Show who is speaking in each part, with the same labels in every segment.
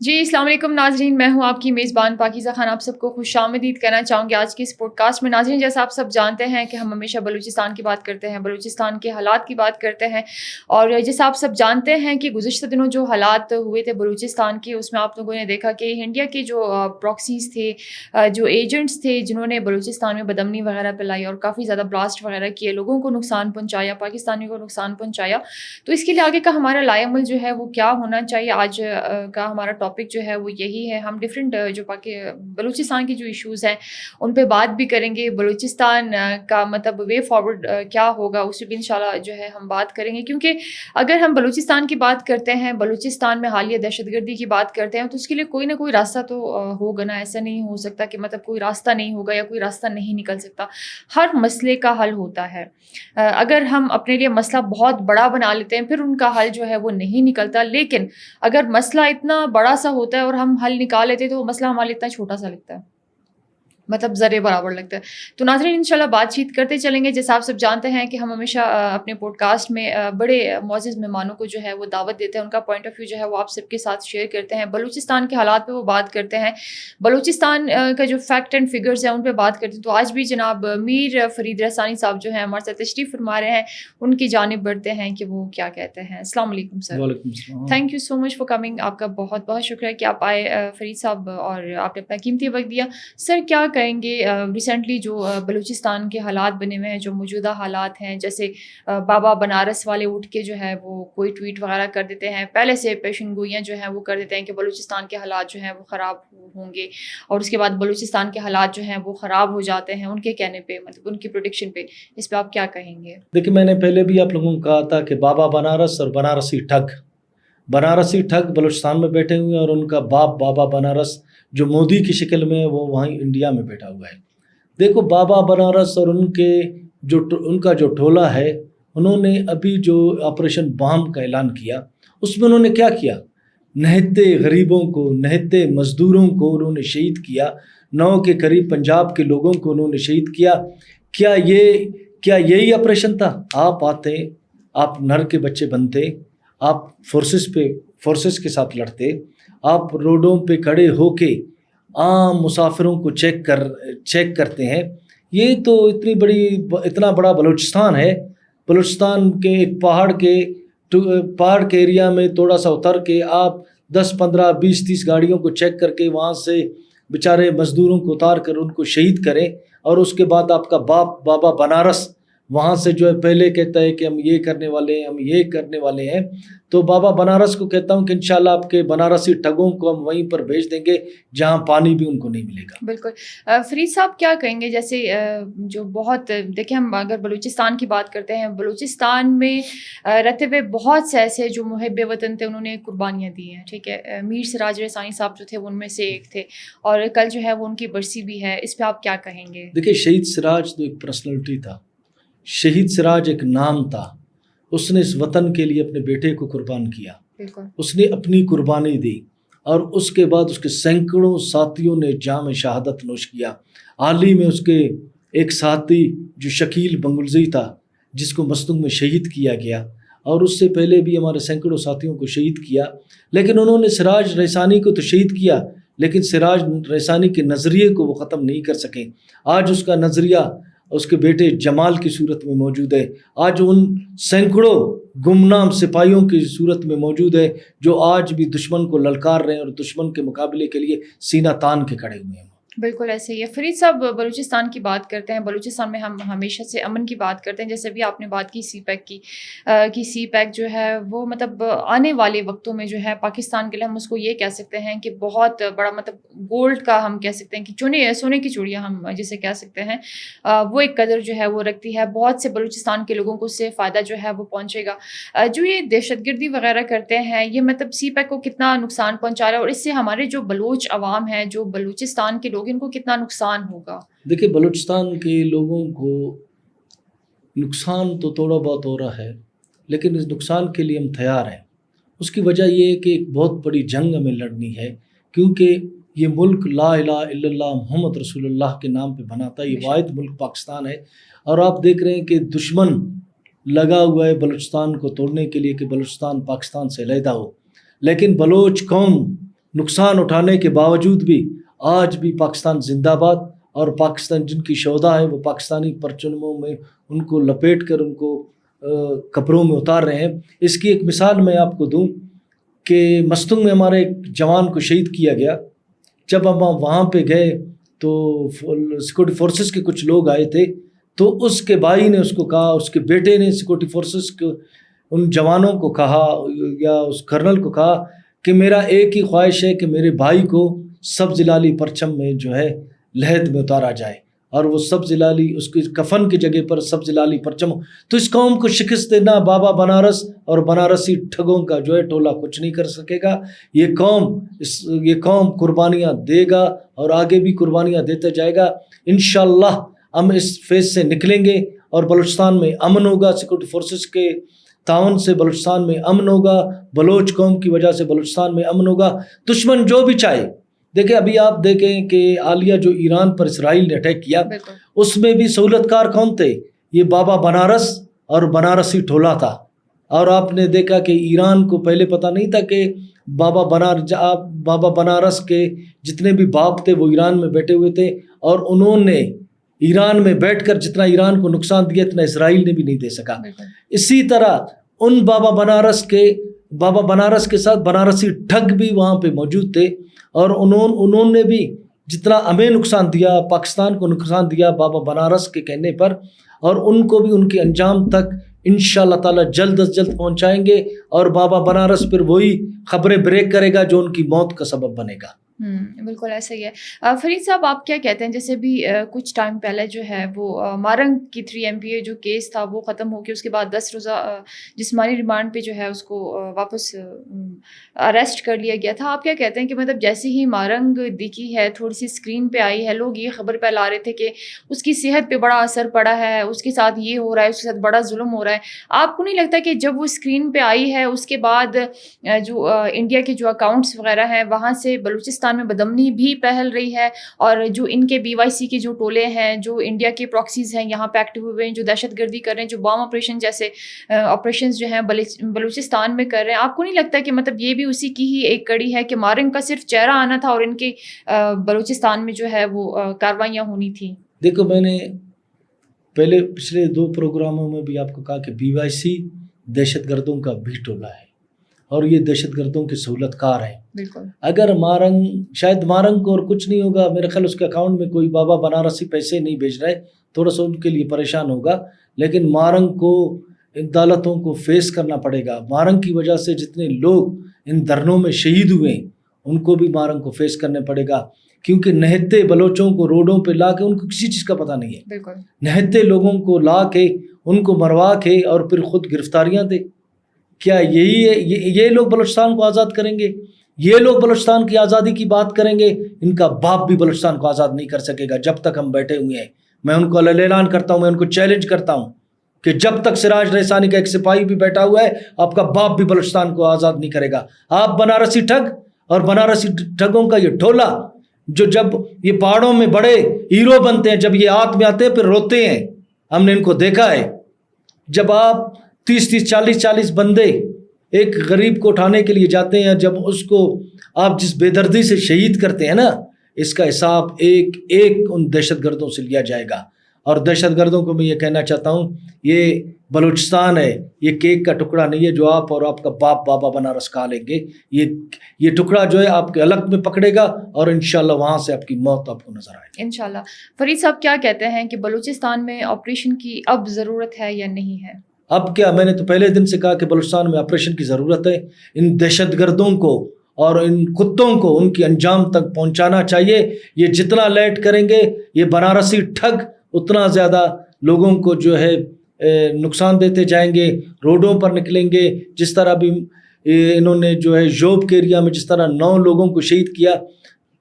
Speaker 1: جی السلام علیکم ناظرین، میں ہوں آپ کی میزبان پاکیزہ خان، آپ سب کو خوش آمدید کہنا چاہوں گی آج کے اس پوڈ کاسٹ میں۔ ناظرین، جیسا آپ سب جانتے ہیں کہ ہم ہمیشہ بلوچستان کی بات کرتے ہیں، بلوچستان کے حالات کی بات کرتے ہیں، اور جیسا آپ سب جانتے ہیں کہ گزشتہ دنوں جو حالات ہوئے تھے بلوچستان کے، اس میں آپ لوگوں نے دیکھا کہ انڈیا کے جو پراکسیز تھے، جو ایجنٹس تھے جنہوں نے بلوچستان میں بدامنی وغیرہ پھیلائی اور کافی زیادہ بلاسٹ وغیرہ کیے، لوگوں کو نقصان پہنچایا، پاکستانیوں کو نقصان پہنچایا، تو اس کے لیے آگے کا ہمارا لائے عمل جو ہے وہ کیا ہونا چاہیے؟ آج کا ہمارا ٹاپک جو ہے وہ یہی ہے۔ ہم ڈفرینٹ جو بلوچستان کے جو ایشوز ہیں ان پہ بات بھی کریں گے، بلوچستان کا مطلب وے فارورڈ کیا ہوگا اس پہ بھی انشاءاللہ جو ہے ہم بات کریں گے، کیونکہ اگر ہم بلوچستان کی بات کرتے ہیں، بلوچستان میں حالیہ دہشت گردی کی بات کرتے ہیں، تو اس کے لیے کوئی نہ کوئی راستہ تو ہوگا نا۔ ایسا نہیں ہو سکتا کہ مطلب کوئی راستہ نہیں ہوگا یا کوئی راستہ نہیں نکل سکتا، ہر مسئلے کا حل ہوتا ہے۔ اگر ہم اپنے لیے مسئلہ بہت بڑا بنا لیتے ہیں پھر ان کا حل جو ہے وہ نہیں نکلتا، لیکن اگر مسئلہ اتنا بڑا سا ہوتا ہے اور ہم حل نکال لیتے ہیں تو وہ مسئلہ ہمارے لیے اتنا چھوٹا سا لگتا ہے، مطلب ذرے برابر لگتا ہے۔ تو ناظرین انشاءاللہ بات چیت کرتے چلیں گے۔ جیسا آپ سب جانتے ہیں کہ ہم ہمیشہ اپنے پوڈ کاسٹ میں بڑے معزز مہمانوں کو جو ہے وہ دعوت دیتے ہیں، ان کا پوائنٹ آف ویو جو ہے وہ آپ سب کے ساتھ شیئر کرتے ہیں، بلوچستان کے حالات پہ وہ بات کرتے ہیں، بلوچستان کا جو فیکٹ اینڈ فگرز ہیں ان پہ بات کرتے ہیں۔ تو آج بھی جناب میر فرید رحسانی صاحب جو ہیں ہمارے ساتھ تشریف فرما رہے ہیں، ان کی جانب بڑھتے ہیں کہ وہ کیا کہتے ہیں۔ السلام علیکم سر۔
Speaker 2: وعلیکم السلام۔
Speaker 1: Thank you so much for coming, آپ کا بہت بہت شکریہ کہ آپ آئے فرید صاحب، اور آپ نے اپنا قیمتی وقت دیا۔ سر کیا کہیں گے ریسنٹلی جو بلوچستان کے حالات بنے ہوئے ہیں، جو موجودہ حالات ہیں، جیسے بابا بنارس والے اٹھ کے جو ہے وہ کوئی ٹویٹ وغیرہ کر دیتے ہیں، پہلے سے پیشن گوئیاں جو ہیں وہ کر دیتے ہیں کہ بلوچستان کے حالات جو ہیں وہ خراب ہوں گے، اور اس کے بعد بلوچستان کے حالات جو ہیں وہ خراب ہو جاتے ہیں ان کے کہنے پہ، مطلب ان کی پروڈکشن پہ۔ اس پہ آپ کیا کہیں گے؟
Speaker 2: دیکھیں، میں نے پہلے بھی آپ لوگوں کو کہا تھا کہ بابا بنارس اور بنارسی ٹھگ بلوچستان میں بیٹھے ہوئے ہیں، اور ان کا باپ بابا بنارس جو مودی کی شکل میں ہے وہ وہیں انڈیا میں بیٹھا ہوا ہے۔ دیکھو، بابا بنارس اور ان کا جو ٹولہ ہے، انہوں نے ابھی جو آپریشن بام کا اعلان کیا، اس میں انہوں نے کیا کیا؟ نہتے غریبوں کو، نہتے مزدوروں کو انہوں نے شہید کیا، 9 کے قریب پنجاب کے لوگوں کو انہوں نے شہید کیا۔ کیا یہی آپریشن تھا؟ آپ آتے، آپ نر کے بچے بنتے، آپ فورسز کے ساتھ لڑتے، آپ روڈوں پہ کھڑے ہو کے عام مسافروں کو چیک کرتے ہیں۔ یہ تو اتنا بڑا بلوچستان ہے، بلوچستان کے ایک پہاڑ کے ایریا میں تھوڑا سا اتر کے آپ 10 15 20 30 گاڑیوں کو چیک کر کے وہاں سے بیچارے مزدوروں کو اتار کر ان کو شہید کریں، اور اس کے بعد آپ کا باپ بابا بنارس وہاں سے جو ہے پہلے کہتا ہے کہ ہم یہ کرنے والے ہیں، تو بابا بنارس کو کہتا ہوں کہ انشاءاللہ آپ کے بنارسی ٹھگوں کو ہم وہیں پر بھیج دیں گے جہاں پانی بھی ان کو نہیں ملے گا۔
Speaker 1: بالکل۔ فرید صاحب کیا کہیں گے؟ جیسے جو بہت دیکھیں، ہم اگر بلوچستان کی بات کرتے ہیں، بلوچستان میں رہتے ہوئے بہت سے ایسے جو محب وطن تھے، انہوں نے قربانیاں دی ہیں، ٹھیک ہے۔ میر سراج رحسانی صاحب جو تھے وہ ان میں سے ایک تھے، اور کل جو ہے وہ ان کی برسی بھی ہے، اس پہ آپ کیا کہیں گے؟
Speaker 2: دیکھیں، شہید سراج تو ایک پرسنلٹی تھا، شہید سراج ایک نام تھا، اس نے اس وطن کے لیے اپنے بیٹے کو قربان کیا،
Speaker 1: بالکل،
Speaker 2: اس نے اپنی قربانی دی، اور اس کے بعد اس کے سینکڑوں ساتھیوں نے جام شہادت نوش کیا۔ حال ہی میں اس کے ایک ساتھی جو شکیل بنگلزی تھا، جس کو مصدوم میں شہید کیا گیا، اور اس سے پہلے بھی ہمارے سینکڑوں ساتھیوں کو شہید کیا، لیکن انہوں نے سراج رحسانی کو تو شہید کیا، لیکن سراج رحسانی کے نظریے کو وہ ختم نہیں کر سکیں۔ آج اس کا نظریہ اس کے بیٹے جمال کی صورت میں موجود ہے، آج ان سینکڑوں گمنام سپاہیوں کی صورت میں موجود ہے جو آج بھی دشمن کو للکار رہے ہیں اور دشمن کے مقابلے کے لیے سینہ تان کے کھڑے ہوئے ہیں۔
Speaker 1: بالکل ایسے ہی ہے۔ فرید صاحب، بلوچستان کی بات کرتے ہیں، بلوچستان میں ہم ہمیشہ سے امن کی بات کرتے ہیں، جیسے بھی آپ نے بات کی سی پیک کی سی پیک جو ہے وہ مطلب آنے والے وقتوں میں جو ہے پاکستان کے لیے ہم اس کو یہ کہہ سکتے ہیں کہ بہت بڑا مطلب گولڈ کا ہم کہہ سکتے ہیں کہ سونے کی چوڑیاں ہم جسے کہہ سکتے ہیں، وہ ایک قدر جو ہے وہ رکھتی ہے، بہت سے بلوچستان کے لوگوں کو اس سے فائدہ جو ہے وہ پہنچے گا۔ جو یہ دہشت گردی وغیرہ کرتے ہیں، یہ مطلب سی پیک کو کتنا نقصان پہنچا رہا ہے، اور اس سے ہمارے جو بلوچ عوام ہیں، جو بلوچستان کے لوگ، ان کو کتنا نقصان ہوگا؟
Speaker 2: دیکھیں، بلوچستان کے لوگوں کو نقصان تو تھوڑا بہت ہو رہا ہے، لیکن اس نقصان کے لیے ہم تیار ہیں۔ اس کی وجہ یہ ہے کہ ایک بہت بڑی جنگ ہمیں لڑنی ہے، کیونکہ یہ ملک لا الہ الا اللہ محمد رسول اللہ کے نام پہ بنا تھا، یہ واحد ملک پاکستان ہے، اور آپ دیکھ رہے ہیں کہ دشمن لگا ہوا ہے بلوچستان کو توڑنے کے لیے کہ بلوچستان پاکستان سے علیحدہ ہو، لیکن بلوچ قوم نقصان اٹھانے کے باوجود بھی آج بھی پاکستان زندہ باد، اور پاکستان جن کی شہدا ہیں وہ پاکستانی پرچموں میں ان کو لپیٹ کر ان کو قبروں میں اتار رہے ہیں۔ اس کی ایک مثال میں آپ کو دوں کہ مستنگ میں ہمارے ایک جوان کو شہید کیا گیا۔ جب ہم وہاں پہ گئے تو سیکورٹی فورسز کے کچھ لوگ آئے تھے، تو اس کے بھائی نے اس کو کہا، اس کے بیٹے نے سیکورٹی فورسز کو ان جوانوں کو کہا یا اس کرنل کو کہا کہ میرا ایک ہی خواہش ہے کہ میرے بھائی کو سبز لالی پرچم میں جو ہے لحد میں اتارا جائے، اور وہ سبز لالی اس کی کفن کی جگہ پر سبز لالی پرچم۔ تو اس قوم کو شکست دینا بابا بنارس اور بنارسی ٹھگوں کا جو ہے ٹولہ کچھ نہیں کر سکے گا۔ یہ قوم قربانیاں دے گا اور آگے بھی قربانیاں دیتا جائے گا۔ انشاءاللہ ہم اس فیز سے نکلیں گے اور بلوچستان میں امن ہوگا۔ سیکورٹی فورسز کے تعاون سے بلوچستان میں امن ہوگا، بلوچ قوم کی وجہ سے بلوچستان میں امن ہوگا۔ دشمن جو بھی چاہے، دیکھیں ابھی آپ دیکھیں کہ حالیہ جو ایران پر اسرائیل نے اٹیک کیا، اس میں بھی سہولت کار کون تھے؟ یہ بابا بنارس اور بنارسی ٹھولا تھا۔ اور آپ نے دیکھا کہ ایران کو پہلے پتہ نہیں تھا کہ بابا بنارس کے جتنے بھی باپ تھے وہ ایران میں بیٹھے ہوئے تھے، اور انہوں نے ایران میں بیٹھ کر جتنا ایران کو نقصان دیا اتنا اسرائیل نے بھی نہیں دے سکا۔ اسی طرح ان بابا بنارس کے ساتھ بنارسی ٹھگ بھی وہاں پہ موجود تھے، اور انہوں نے بھی جتنا ہمیں نقصان دیا، پاکستان کو نقصان دیا بابا بنارس کے کہنے پر، اور ان کو بھی ان کے انجام تک انشاءاللہ تعالی جلد از جلد پہنچائیں گے، اور بابا بنارس پھر وہی خبریں بریک کرے گا جو ان کی موت کا سبب بنے گا۔
Speaker 1: بالکل ایسا ہی ہے۔ فرید صاحب آپ کیا کہتے ہیں، جیسے بھی کچھ ٹائم پہلے جو ہے وہ مارنگ کی 3 MPA جو کیس تھا وہ ختم ہو کے اس کے بعد 10 روزہ جسمانی ریمانڈ پہ جو ہے اس کو واپس اریسٹ کر لیا گیا تھا۔ آپ کیا کہتے ہیں کہ مطلب جیسے ہی مارنگ دکھی ہے، تھوڑی سی اسکرین پہ آئی ہے، لوگ یہ خبر پھیلا رہے تھے کہ اس کی صحت پہ بڑا اثر پڑا ہے، اس کے ساتھ یہ ہو رہا ہے، اس کے ساتھ بڑا ظلم ہو رہا ہے۔ آپ کو نہیں لگتا کہ جب وہ اسکرین پہ آئی ہے اس کے بعد جو انڈیا کے جو اکاؤنٹس وغیرہ ہیں وہاں سے بلوچستان میں بدمنی بھی پھیل رہی ہے، اور جو ان کے BYC کے جو ٹولے ہیں، جو انڈیا کے پراکسیز ہیں یہاں پہ ایکٹیو ہوئے ہیں، جو دہشت گردی کر رہے ہیں، جو بام آپریشن جیسے آپریشنز جو ہیں بلوچستان میں کر رہے ہیں، آپ کو نہیں لگتا کہ مطلب یہ بھی اسی کی ہی ایک کڑی ہے کہ مارنگ کا صرف چہرہ آنا تھا اور ان کے بلوچستان میں جو ہے وہ کاروائیاں ہونی تھیں؟
Speaker 2: دیکھو، میں نے پچھلے 2 پروگراموں میں بھی آپ کو کہا کہ BYC دہشت گردوں کا بھی ٹولہ ہے، اور یہ دہشت گردوں کے سہولت کار ہیں۔
Speaker 1: بالکل،
Speaker 2: اگر شاید مارنگ کو اور کچھ نہیں ہوگا، میرے خیال اس کے اکاؤنٹ میں کوئی بابا بنارسی پیسے نہیں بھیج رہے، تھوڑا سا ان کے لیے پریشان ہوگا، لیکن مارنگ کو عدالتوں کو فیس کرنا پڑے گا۔ مارنگ کی وجہ سے جتنے لوگ ان دھرنوں میں شہید ہوئے ہیں ان کو بھی مارنگ کو فیس کرنا پڑے گا، کیونکہ نہتے بلوچوں کو روڈوں پہ لا کے ان کو کسی چیز کا پتہ نہیں ہے،
Speaker 1: بالکل
Speaker 2: نہتے لوگوں کو لا کے ان کو مروا کے اور پھر خود گرفتاریاں دے۔ کیا یہی ہے؟ یہ لوگ بلوچستان کو آزاد کریں گے؟ یہ لوگ بلوچستان کی آزادی کی بات کریں گے؟ ان کا باپ بھی بلوچستان کو آزاد نہیں کر سکے گا جب تک ہم بیٹھے ہوئے ہیں۔ میں ان کو اعلان کرتا ہوں، میں ان کو چیلنج کرتا ہوں کہ جب تک سراج رحسانی کا ایک سپاہی بھی بیٹھا ہوا ہے، آپ کا باپ بھی بلوچستان کو آزاد نہیں کرے گا۔ آپ بنارسی ٹھگ اور بنارسی ٹھگوں کا یہ ٹولہ جو جب یہ پہاڑوں میں بڑے ہیرو بنتے ہیں، جب یہ ہاتھ میں آتے ہیں پھر روتے ہیں، ہم نے ان کو دیکھا ہے۔ جب آپ 30-40 بندے ایک غریب کو اٹھانے کے لیے جاتے ہیں، جب اس کو آپ جس بے دردی سے شہید کرتے ہیں نا، اس کا حساب ایک ان دہشت گردوں سے لیا جائے گا۔ اور دہشت گردوں کو میں یہ کہنا چاہتا ہوں، یہ بلوچستان ہے، یہ کیک کا ٹکڑا نہیں ہے جو آپ اور آپ کا باپ بابا بنارس کھا لیں گے۔ یہ ٹکڑا جو ہے آپ کے حلق میں پکڑے گا، اور انشاءاللہ وہاں سے آپ کی موت آپ کو نظر آئے گی
Speaker 1: انشاءاللہ۔ فرید صاحب کیا کہتے ہیں کہ بلوچستان میں آپریشن کی اب ضرورت ہے یا نہیں ہے؟
Speaker 2: اب کیا، میں نے تو پہلے دن سے کہا کہ بلوچستان میں آپریشن کی ضرورت ہے۔ ان دہشت گردوں کو اور ان کتوں کو ان کی انجام تک پہنچانا چاہیے۔ یہ جتنا لیٹ کریں گے، یہ بنارسی ٹھگ اتنا زیادہ لوگوں کو جو ہے نقصان دیتے جائیں گے، روڈوں پر نکلیں گے۔ جس طرح بھی انہوں نے جو ہے جوب کے ایریا میں جس طرح 9 لوگوں کو شہید کیا۔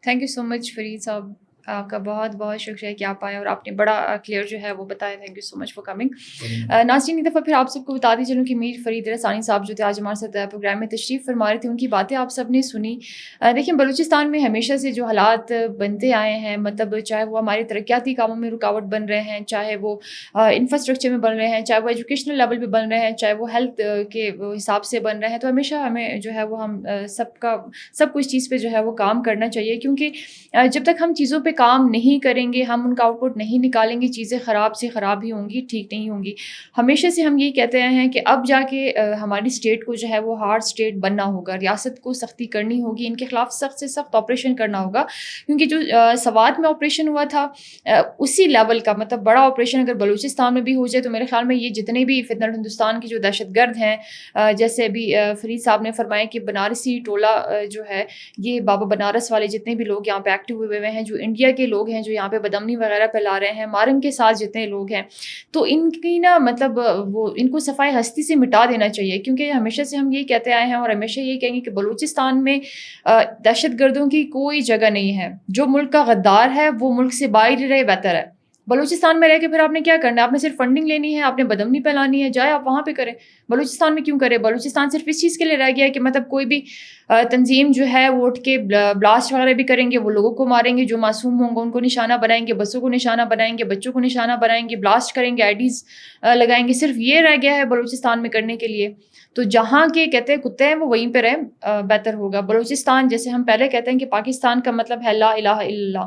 Speaker 1: تھینک یو سو مچ فرید صاحب۔ آپ کا بہت بہت شکریہ کہ آپ آئے اور آپ نے بڑا کلیئر جو ہے وہ بتایا. Thank you so much for coming. ناظرین ایک دفعہ پھر آپ سب کو بتاتی چلوں کہ میر فرید رسانی صاحب جو تھے آج ہمارے ساتھ پروگرام میں تشریف فرما رہے تھے, ان کی باتیں آپ سب نے سنی. دیکھیں بلوچستان میں ہمیشہ سے جو حالات بنتے آئے ہیں, مطلب چاہے وہ ہمارے ترقیاتی کاموں میں رکاوٹ بن رہے ہیں, چاہے وہ انفراسٹرکچر میں بن رہے ہیں, چاہے وہ ایجوکیشنل لیول پہ بن رہے ہیں, چاہے وہ ہیلتھ کے حساب سے بن رہے ہیں, تو ہمیشہ ہمیں جو ہے وہ ہم سب کو اس چیز پہ جو ہے وہ کام کرنا چاہیے. کیونکہ جب تک ہم چیزوں پہ کام نہیں کریں گے, ہم ان کا آؤٹ پٹ نہیں نکالیں گے, چیزیں خراب سے خراب ہی ہوں گی, ٹھیک نہیں ہوں گی. ہمیشہ سے ہم یہی کہتے ہیں کہ اب جا کے ہماری اسٹیٹ کو جو ہے وہ ہارڈ اسٹیٹ بننا ہوگا, ریاست کو سختی کرنی ہوگی, ان کے خلاف سخت سے سخت آپریشن کرنا ہوگا. کیونکہ جو سوات میں آپریشن ہوا تھا اسی لیول کا مطلب بڑا آپریشن اگر بلوچستان میں بھی ہو جائے تو میرے خیال میں یہ جتنے بھی فتنہ ہندوستان کی جو دہشت گرد ہیں, جیسے ابھی فرید صاحب نے فرمایا کہ بنارسی ٹولہ جو ہے, یہ بابا بنارس والے جتنے بھی لوگ یہاں پہ ایکٹیو ہوئے ہیں, جو انڈیا کے لوگ ہیں جو یہاں پہ بدامنی وغیرہ پھیلا رہے ہیں, مارنگ کے ساتھ جتنے لوگ ہیں, تو ان کی نا مطلب وہ ان کو صفائی ہستی سے مٹا دینا چاہیے. کیونکہ ہمیشہ سے ہم یہی کہتے آئے ہیں اور ہمیشہ یہی کہیں گے کہ بلوچستان میں دہشت گردوں کی کوئی جگہ نہیں ہے. جو ملک کا غدار ہے وہ ملک سے باہر ہی رہے بہتر ہے. بلوچستان میں رہ کے پھر آپ نے کیا کرنا ہے, آپ نے صرف فنڈنگ لینی ہے, آپ نے بدامنی پھیلانی ہے, جائے آپ وہاں پہ کریں. بلوچستان میں کیوں کرے؟ بلوچستان صرف اس چیز کے لیے رہ گیا ہے کہ مطلب کوئی بھی تنظیم جو ہے وہ اٹھ کے بلاسٹ وغیرہ بھی کریں گے, وہ لوگوں کو ماریں گے, جو معصوم ہوں گے ان کو نشانہ بنائیں گے, بسوں کو نشانہ بنائیں گے, بچوں کو نشانہ بنائیں گے, بلاسٹ کریں گے, IDs لگائیں گے. صرف یہ رہ گیا ہے بلوچستان میں کرنے کے لیے. تو جہاں کے کہتے ہیں کتے ہیں وہ وہیں پہ رہے بہتر ہوگا. بلوچستان جیسے ہم پہلے کہتے ہیں کہ پاکستان کا مطلب ہے لا الہ الا اللہ,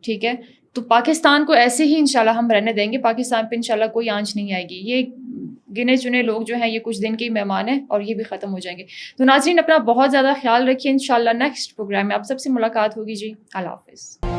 Speaker 1: ٹھیک ہے, تو پاکستان کو ایسے ہی انشاءاللہ ہم رہنے دیں گے. پاکستان پہ انشاءاللہ کوئی آنچ نہیں آئے گی. یہ گنے چنے لوگ جو ہیں یہ کچھ دن کے ہی مہمان ہیں اور یہ بھی ختم ہو جائیں گے. تو ناظرین اپنا بہت زیادہ خیال رکھیے. انشاءاللہ نیکسٹ پروگرام میں آپ سب سے ملاقات ہوگی. جی اللہ حافظ.